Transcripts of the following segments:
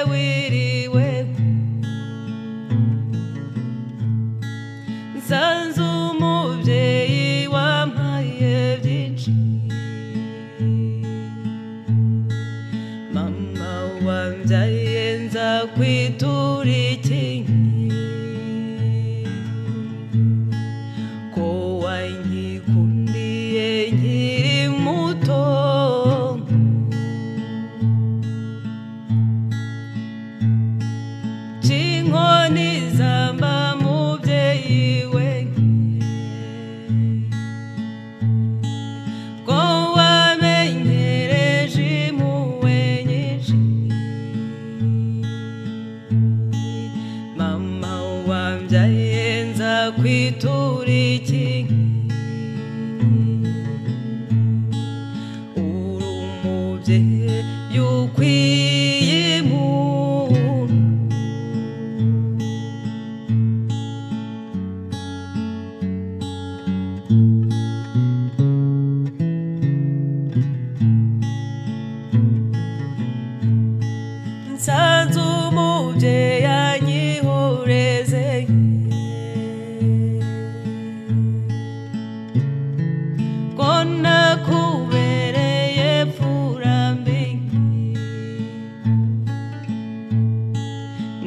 wiriwe nsanze umubyeyi wampaye byinshi mama wambyaye nza kwitura iki ko wanyikundiye nkiri muto Chinkoni zamba mubyeyi we ko wamenyereje impuhwe nyinshi mama wambyaye nza kwitura iki uri umubyeyi ukwiye impundu nsanze umubyeyi anyihoreze ko nakubereye pfura mbi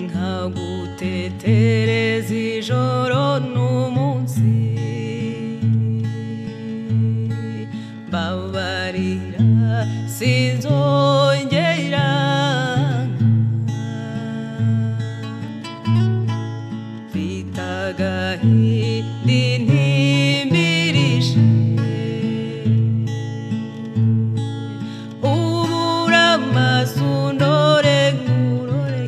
nkagutetereza ijoro n'umunsi babarira sinzongera mfite agahinda intimbirishe ubura amaso ndore nkurore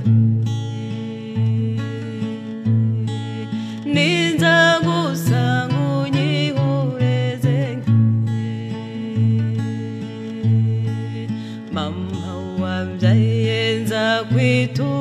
ninza gusanga unyihoreze mama wambyaye nza kwitura